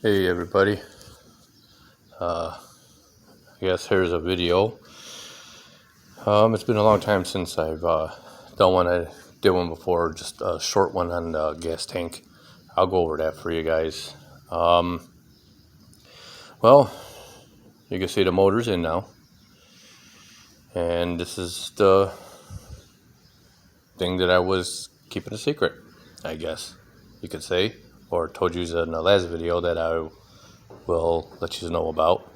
Hey everybody, I guess here's a video. It's been a long time since I've done one. I did one before, just a short one on the gas tank. I'll go over that for you guys. Well, you can see the motor's in now. And this is the thing that I was keeping a secret, I guess you could say. Or told you in the last video that I will let you know about.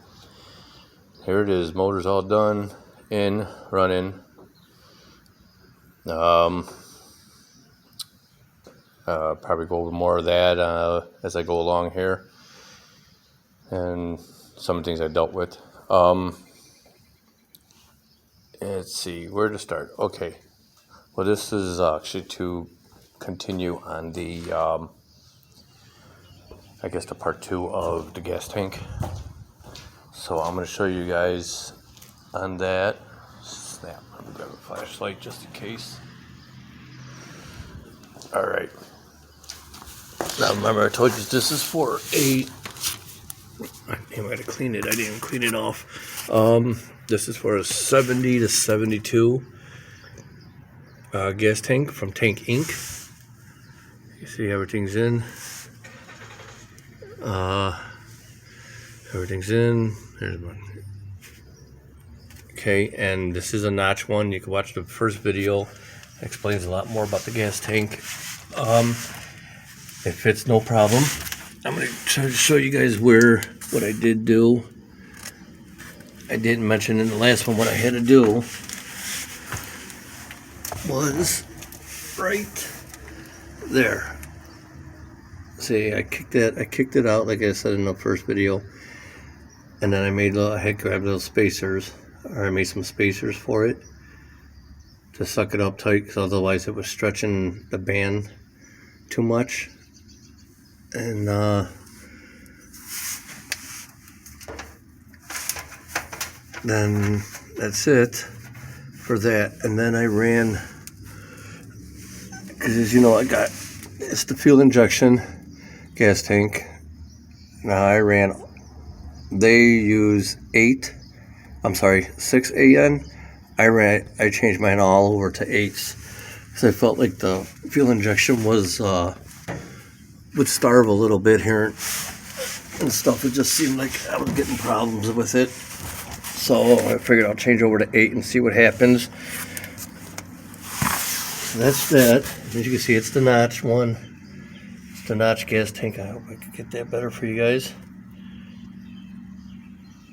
Here it is, motor's all done, in, running. Probably go over more of that as I go along here, and some things I dealt with. Let's see where to start. Okay, well, this is actually to continue on the I guess the part 2 of the gas tank. So I'm going to show you guys on that. Snap, I'm going to grab a flashlight just in case. Alright. Now remember, I told you this is for a... I might have cleaned it. I didn't even clean it off. This is for a 70 to 72 gas tank from Tank Inc. You see everything's in. Everything's in. There's one. Okay, and this is a notch one. You can watch the first video. It explains a lot more about the gas tank. It fits no problem. I'm going to try to show you guys what I did do. I didn't mention in the last one what I had to do was right there. See, I kicked it out like I said in the first video, and then I had grabbed little spacers, or I made some spacers for it to suck it up tight, because otherwise it was stretching the band too much. And then that's it for that. And then I ran, because as you know, it's the fuel injection gas tank. Now they use 6 AN. I changed mine all over to 8s, because I felt like the fuel injection would starve a little bit here and stuff. It just seemed like I was getting problems with it, so I figured I'll change over to 8 and see what happens. So that's that. As you can see, it's the notch one. It's the notch gas tank. I hope I could get that better for you guys.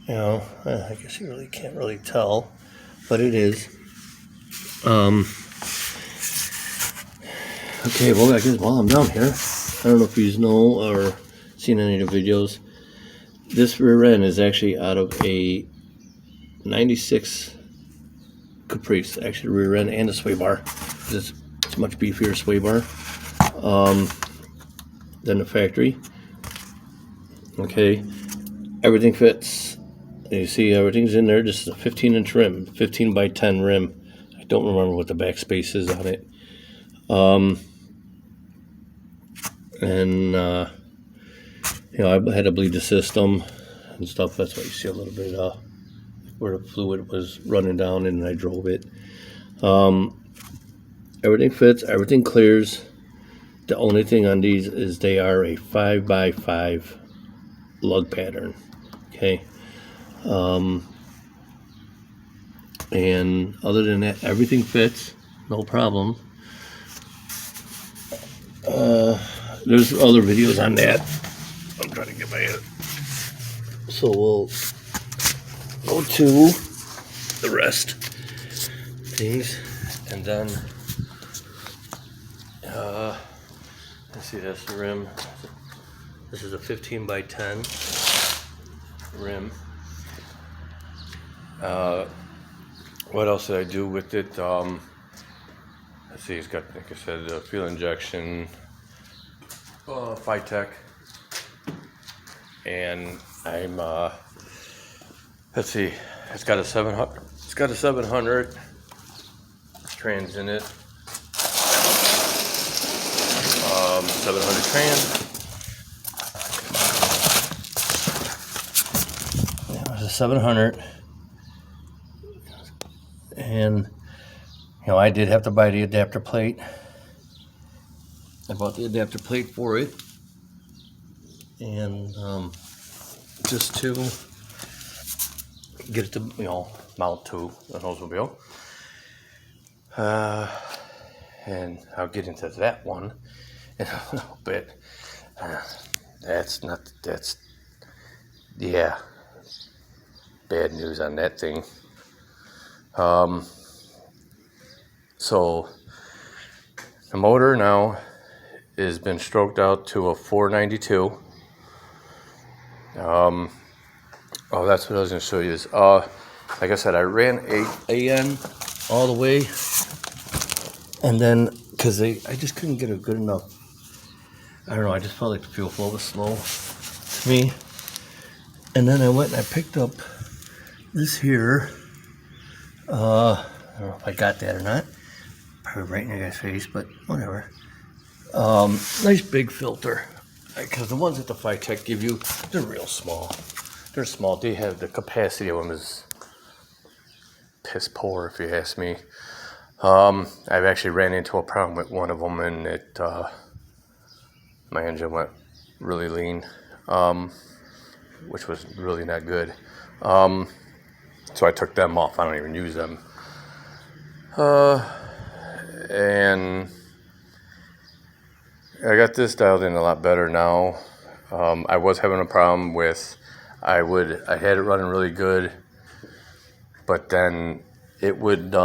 You know, I guess you really can't really tell, but it is. Okay, well, I guess while I'm down here, I don't know if you know or seen any of the videos. This rear end is actually out of a 96 Caprice. Actually, the rear end and the sway bar. It's much beefier sway bar than the factory. Okay, everything fits. You see, everything's in there. This is a 15-inch rim, 15 by 10 rim. I don't remember what the back space is on it. You know, I had to bleed the system and stuff. That's why you see a little bit where the fluid was running down, and I drove it. Everything fits, everything clears. The only thing on these is they are a 5 by 5 lug pattern. Okay. And other than that, everything fits, no problem. There's other videos on that. I'm trying to get my head. So we'll go to the rest things, and then let's see, that's the rim. This is a 15 by 10 rim. What else did I do with it? Let's see, it's got, like I said, fuel injection, Phytech, and I'm let's see, it's got a 700 trans in it. 700 trans. 700, and I did have to buy the adapter plate. I bought the adapter plate for it, and just to get it to mount to the Oldsmobile. And I'll get into that one in a little bit. Yeah, bad news on that thing. So the motor now has been stroked out to a 492. Oh, that's what I was going to show you is, like I said, I ran AN all the way, and then, because I just couldn't get a good enough, I don't know, I just felt like the fuel flow was slow to me. And then I went and I picked up this here, I don't know if I got that or not, probably right in your guy's face, but whatever. Nice big filter, because the ones that the Phytech give you, they're real small. They're small. They have, the capacity of them is piss poor, if you ask me. I've actually ran into a problem with one of them, and it my engine went really lean, which was really not good. So I took them off. I don't even use them. And I got this dialed in a lot better now. I was having a problem with, I had it running really good, but then it would,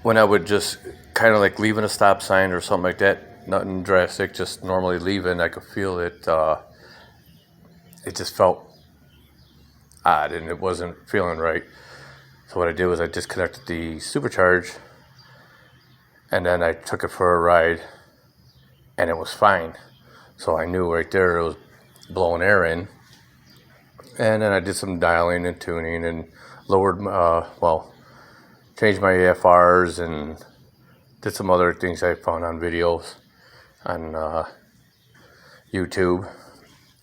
when I would just kind of like leaving a stop sign or something like that, nothing drastic, just normally leaving, I could feel it, it just felt odd and it wasn't feeling right. So what I did was I disconnected the supercharge, and then I took it for a ride, and it was fine. So I knew right there it was blowing air in. And then I did some dialing and tuning and lowered, changed my AFRs and did some other things I found on videos on YouTube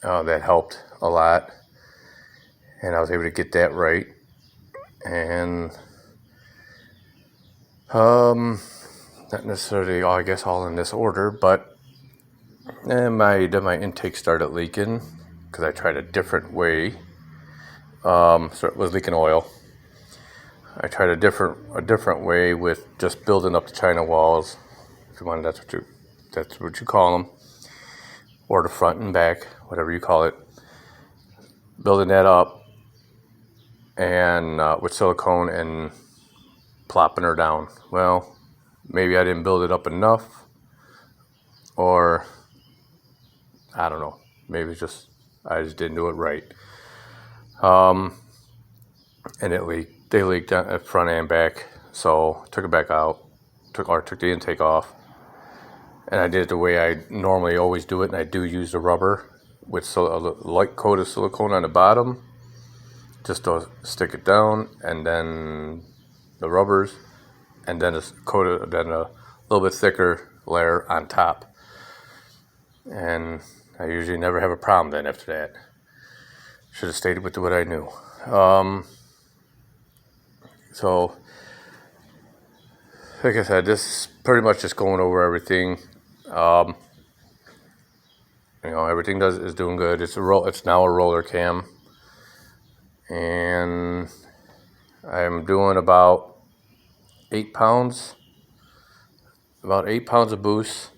that helped a lot. And I was able to get that right. And not necessarily, I guess, all in this order, but my intake started leaking because I tried a different way. So it was leaking oil. I tried a different way with just building up the China walls. If you want, that's what you call them, or the front and back, whatever you call it. Building that up, and with silicone and plopping her down. Well, maybe I didn't build it up enough, or I don't know. Maybe it's just I just didn't do it right. And it leaked. They leaked at front and back, so took it back out. Took the intake off, and I did it the way I normally always do it. And I do use the rubber with a light coat of silicone on the bottom, just to stick it down, and then the rubbers, and then a little bit thicker layer on top. And I usually never have a problem then after that. Should have stayed with what I knew. So, like I said, this is pretty much just going over everything. Everything is doing good. It's now a roller cam, and I'm doing about 8 pounds of boost.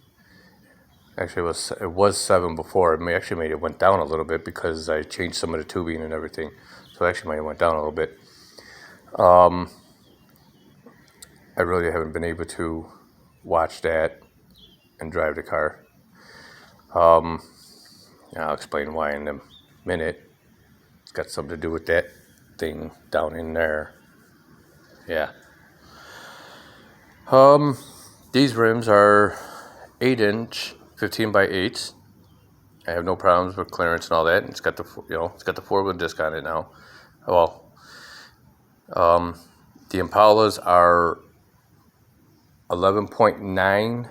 Actually, it was 7 before. It went down a little bit because I changed some of the tubing and everything. So actually, it went down a little bit. I really haven't been able to watch that and drive the car. I'll explain why in a minute. It's got something to do with that thing down in there. Yeah. These rims are 8-inch, 15 by 8s. I have no problems with clearance and all that. It's got the 4-wheel disc on it now. Well, the Impalas are 11.9.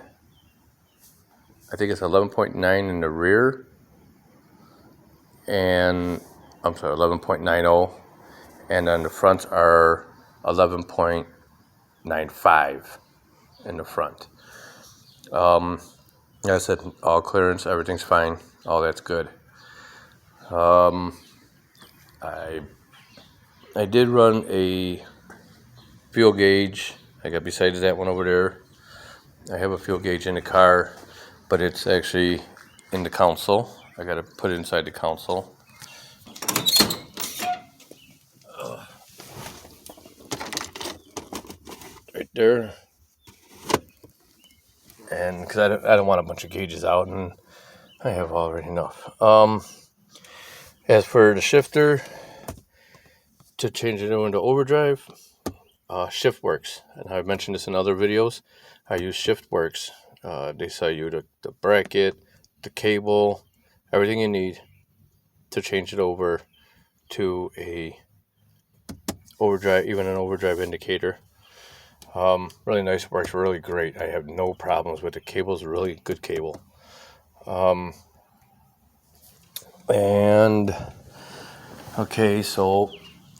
I think it's 11.9 in the rear, and I'm sorry, 11.90, and then the fronts are 11.95 in the front. Like I said, all clearance, everything's fine, all that's good. I did run a fuel gauge. I got besides that one over there. I have a fuel gauge in the car, but it's actually in the console. I got to put it inside the console. Right there. And because I don't want a bunch of gauges out, and I have already enough. As for the shifter, to change it into overdrive, ShiftWorks, and I've mentioned this in other videos. I use ShiftWorks. They sell you the bracket, the cable, everything you need to change it over to a overdrive, even an overdrive indicator. Really nice, works really great. I have no problems with the cable's a really good cable. And okay, so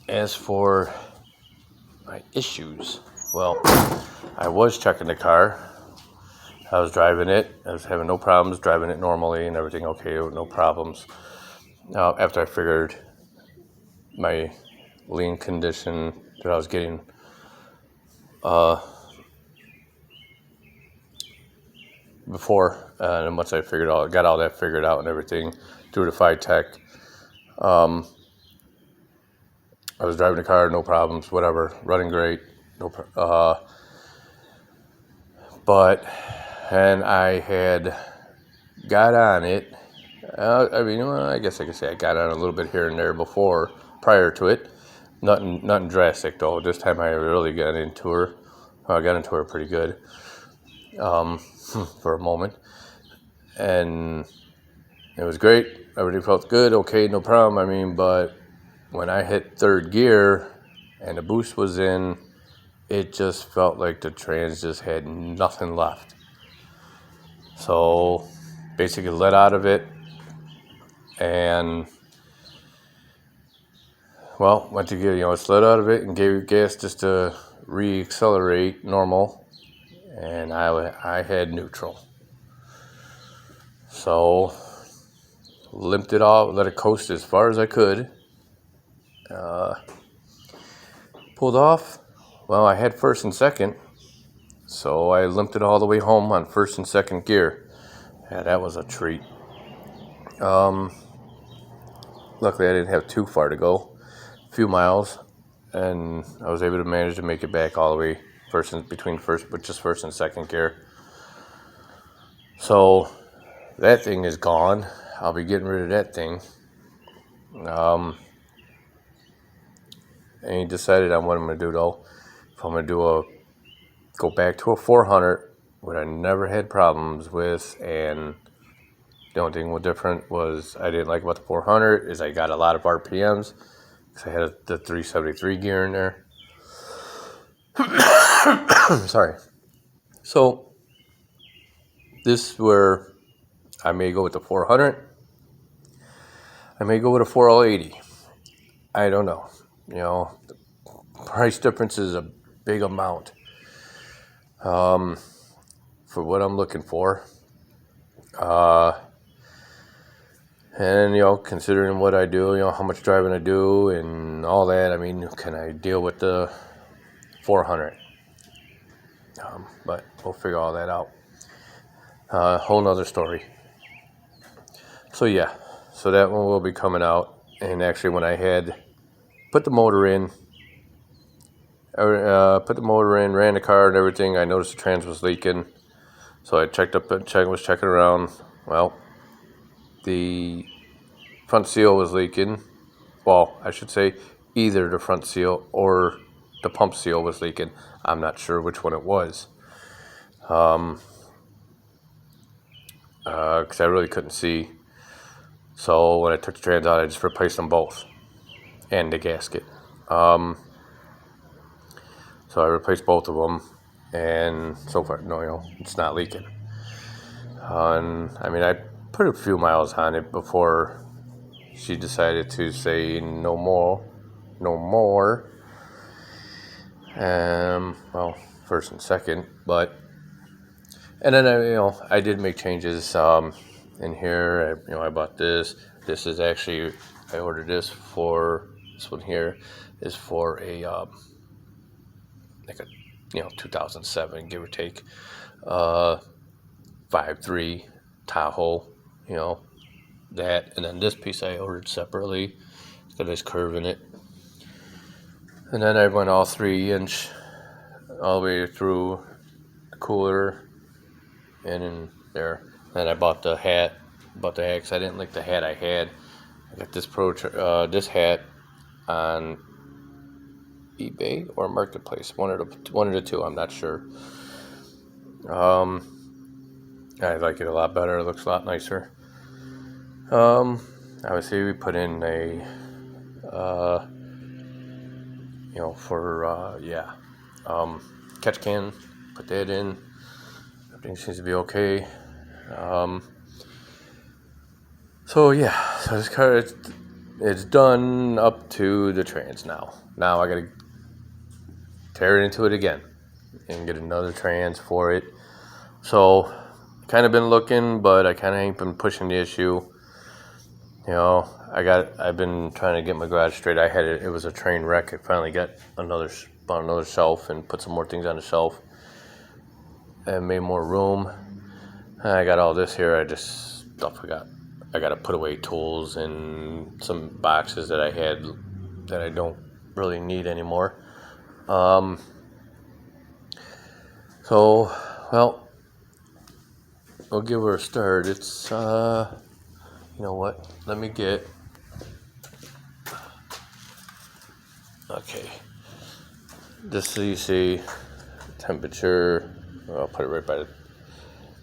as for my issues, well, I was checking the car. I was driving it. I was having no problems driving it normally and everything okay, no problems. After I figured my lean condition that I was getting before, and once I got all that figured out and everything through the FiTech, I was driving the car, no problems, whatever, running great, and I had got on it. I guess I could say I got on a little bit here and there before, prior to it. Nothing drastic though. This time I really got into her. I got into her pretty good for a moment, and it was great. Everything felt good. Okay, no problem. But when I hit third gear and the boost was in, it just felt like the trans just had nothing left. So basically let out of it and went to gear, slid out of it and gave it gas just to re-accelerate normal, and I had neutral. So limped it off, let it coast as far as I could. Pulled off. Well, I had first and second, so I limped it all the way home on first and second gear. Yeah, that was a treat. Luckily, I didn't have too far to go, a few miles, and I was able to manage to make it back all the way between first and second gear. So that thing is gone. I'll be getting rid of that thing. And he decided on what I'm going to do though. If I'm going to go back to a 400, what I never had problems with, and the only thing was different was I didn't like about the 400 is I got a lot of RPMs because I had the 373 gear in there. Sorry. So this is where I may go with the 400. I may go with a 4L80. I don't know. The price difference is a big amount for what I'm looking for. And, considering what I do, how much driving I do and all that, can I deal with the 400? But we'll figure all that out. Whole nother story. So that one will be coming out. And actually, when I had put the motor in, ran the car and everything, I noticed the trans was leaking. So I was checking around. Well, the front seal was leaking. Well, I should say either the front seal or the pump seal was leaking. I'm not sure which one it was. Because I really couldn't see. So when I took the trans out, I just replaced them both and the gasket. So I replaced both of them, and so far, no, it's not leaking. And I put a few miles on it before she decided to say no more. Well, first and second, and then I did make changes in here. I bought this. This is actually, I ordered this one here is for a like a 2007, give or take, 5.3 Tahoe, that, and then this piece I ordered separately. It's got this curve in it, and then I went all 3-inch all the way through the cooler and in there. Then I bought the hat because I didn't like the hat I had. I got this hat on eBay or Marketplace, one of the two. I'm not sure. I like it a lot better. It looks a lot nicer. Obviously we put in a catch can. Put that in. Everything seems to be okay. So this car, it's done up to the trans now. Now I gotta tear it into it again and get another trans for it. So kind of been looking, but I kind of ain't been pushing the issue. I've been trying to get my garage straight. It was a train wreck. I finally got bought another shelf and put some more things on the shelf and made more room. And I got all this here. I forgot. I got to put away tools and some boxes that I had that I don't really need anymore. We'll give her a start. It's, you know what? Let me get, okay. Just so you see temperature. I'll put it right by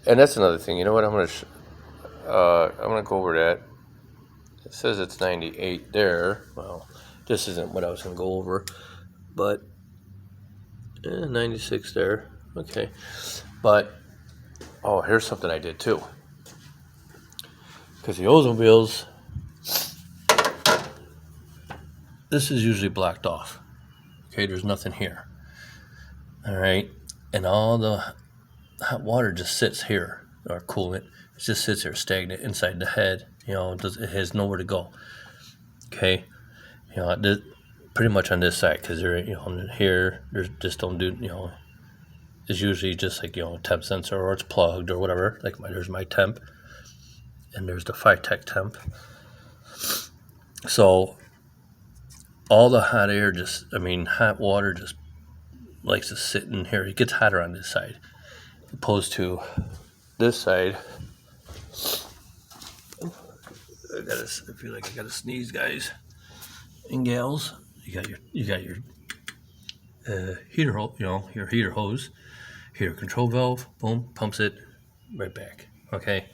and that's another thing. You know what? I'm gonna go over that. It says it's 98 there. Well, this isn't what I was gonna go over, but 96 there. Okay, but here's something I did too. Because the Oldsmobiles, this is usually blocked off. Okay, there's nothing here. All right, and all the hot water just sits here, or coolant. It just sits there stagnant inside the head. It has nowhere to go. Okay, pretty much on this side, because here there's just don't do. It's usually just like temp sensor, or it's plugged or whatever. Like there's my temp, and there's the Phytech temp. So all the hot water just likes to sit in here. It gets hotter on this side, opposed to this side. I feel like I gotta sneeze, guys and gals. You got your heater hose, your heater hose, heater control valve. Boom, pumps it right back. Okay,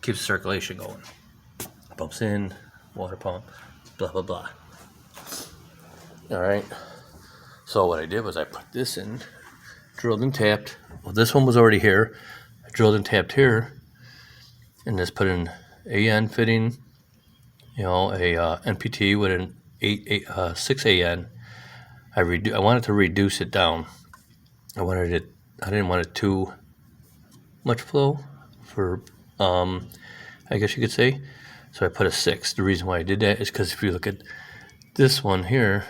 keeps circulation going. Pumps in, water pump, blah blah blah. All right. So what I did was I put this in, drilled and tapped. Well, this one was already here. I drilled and tapped here, and just put in AN fitting. A NPT with an 6 AN. I wanted to reduce it down. I didn't want it too much flow for, I guess you could say. So I put a 6. The reason why I did that is because if you look at this one here,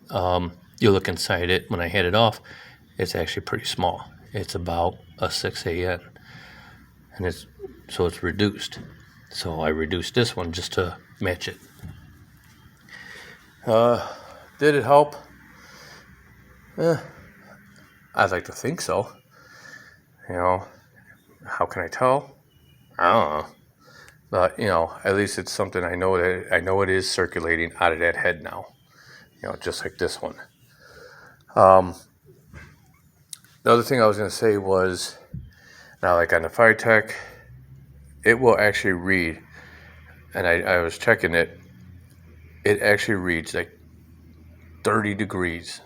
you look inside it. When I had it off, it's actually pretty small. It's about a 6 AN, and it's reduced. So I reduced this one just to match it. Did it help? I'd like to think so. How can I tell? I don't know. But at least it's something I know it is circulating out of that head now. Just like this one. The other thing I was going to say was, now like on the Phytech, it will actually read, and I was checking it, it actually reads like 30 degrees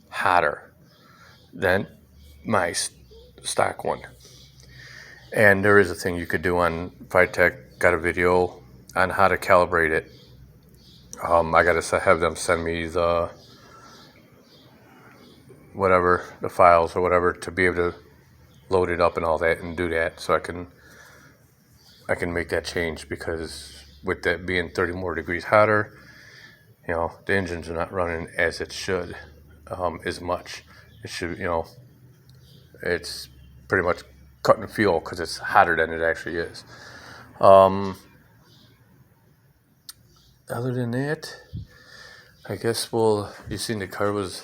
hotter than my stock one. And there is a thing you could do on Phytech, got a video on how to calibrate it. I gotta have them send me the files or whatever to be able to load it up and all that and do that, so I can make that change, because with that being 30 more degrees hotter, the engine's not running as it should, as much. It should, it's pretty much cutting fuel because it's hotter than it actually is. Other than that, I guess you seen the car was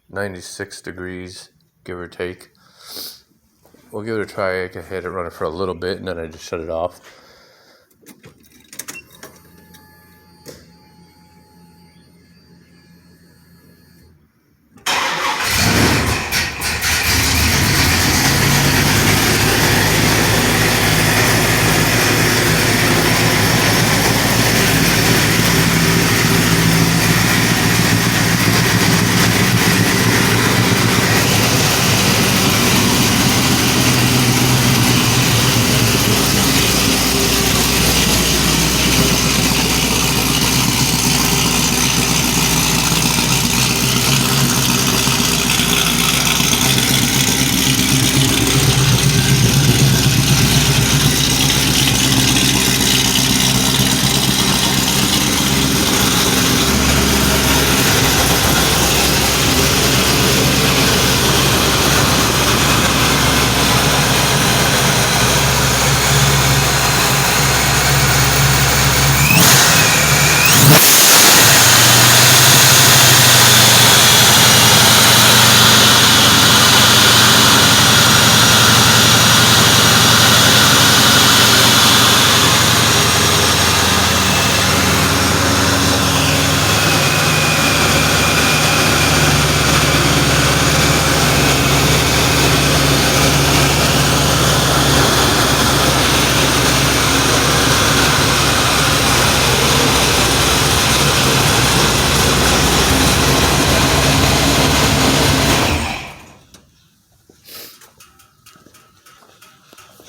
96 degrees, give or take. We'll give it a try. I had it running for a little bit and then I just shut it off.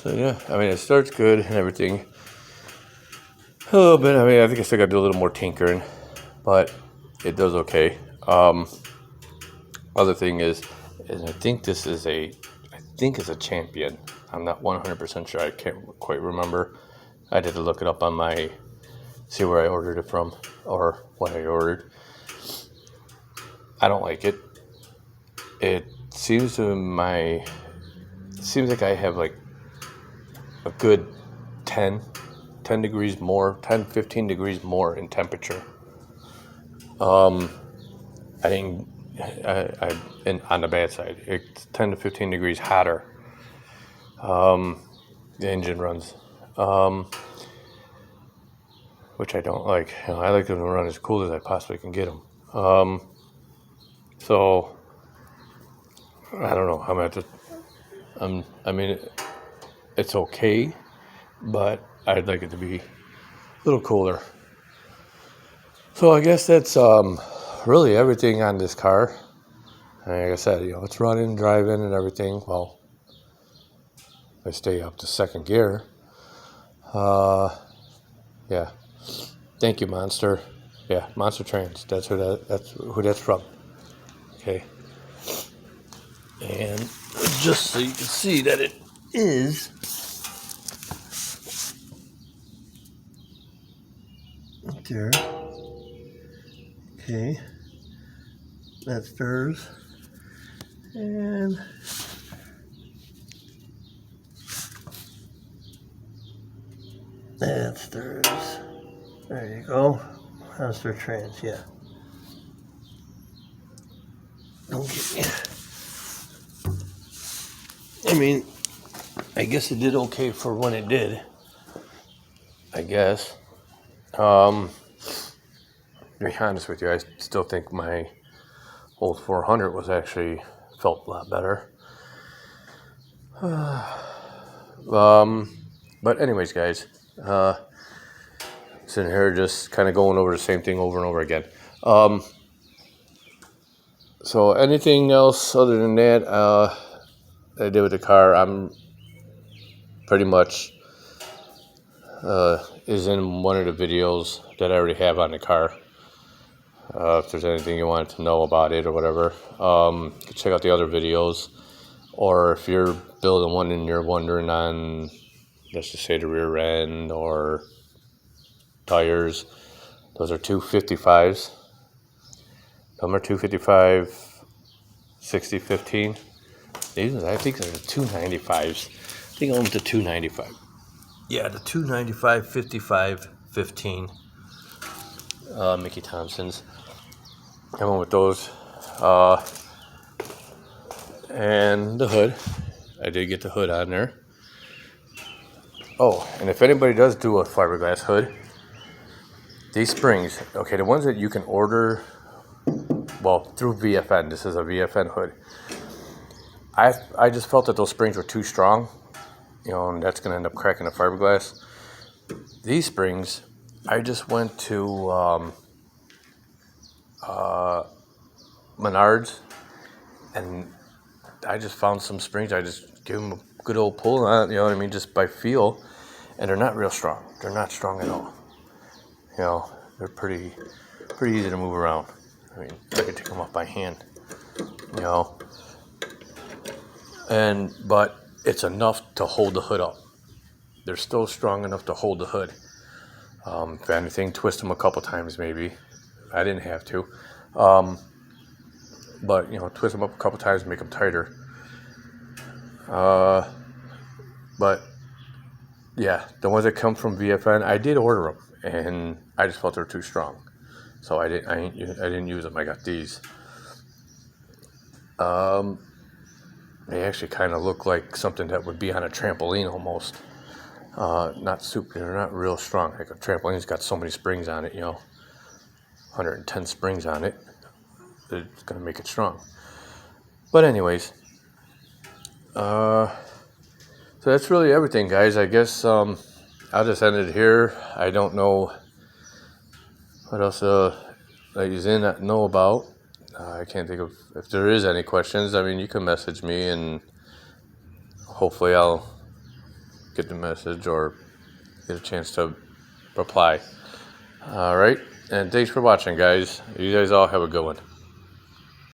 So yeah, I mean, it starts good and everything. A little bit. I mean, I think I still got to do a little more tinkering, but it does okay. Other thing is I think it's a Champion. I'm not 100% sure. I can't quite remember. I had to look it up on see where I ordered it from or what I ordered. I don't like it. It seems like I have like a good 10 degrees more, 15 degrees more in temperature. And on the bad side, it's 10 to 15 degrees hotter. The engine runs, which I don't like. I like them to run as cool as I possibly can get them. So I don't know. I mean, it's okay, but I'd like it to be a little cooler. So I guess that's really everything on this car. And like I said, it's running, driving, and everything. Well, I stay up to second gear. Yeah. Thank you, Monster. Yeah, Monster Trans. That's who that's from. Okay. And just so you can see that it is right there. Okay. That's theirs. And that's theirs. There you go. Monster Trans, yeah. Don't get me. I mean, I guess it did okay for when it did. I guess. To be honest with you, I still think my old 400 felt a lot better. But anyways, guys, sitting here just kind of going over the same thing over and over again. So anything else other than that I did with the car, I'm pretty much is in one of the videos that I already have on the car. If there's anything you wanted to know about it or whatever, check out the other videos. Or if you're building one and you're wondering on, let's just say, the rear end or tires, those are 255s. Number 255 6015. These, I think, they're the 295s. I think I went to 295. Yeah, the 295 55 15. Mickey Thompson's. I went with those. And the hood. I did get the hood on there. Oh, and if anybody does do a fiberglass hood, these springs, okay, the ones that you can order, well, through VFN, this is a VFN hood. I just felt that those springs were too strong, and that's going to end up cracking the fiberglass. These springs, I just went to Menards, and I just found some springs. I just give them a good old pull on it, you know what I mean, just by feel, and they're not real strong. They're not strong at all. They're pretty easy to move around. I mean, I could take them off by hand, but it's enough to hold the hood up. They're still strong enough to hold the hood. If anything, twist them a couple times maybe. I didn't have to. But, twist them up a couple times, make them tighter. But, yeah, the ones that come from VFN, I did order them, and I just felt they were too strong. So I didn't use them. I got these. They actually kind of look like something that would be on a trampoline almost. They're not real strong. Like a trampoline's got so many springs on it, 110 springs on it. It's going to make it strong. But anyways, so that's really everything, guys. I guess I'll just end it here. I don't know what else that you didn't know about. I can't think of if there is any questions. I mean, you can message me, and hopefully I'll get the message or get a chance to reply. All right, and thanks for watching, guys. You guys all have a good one.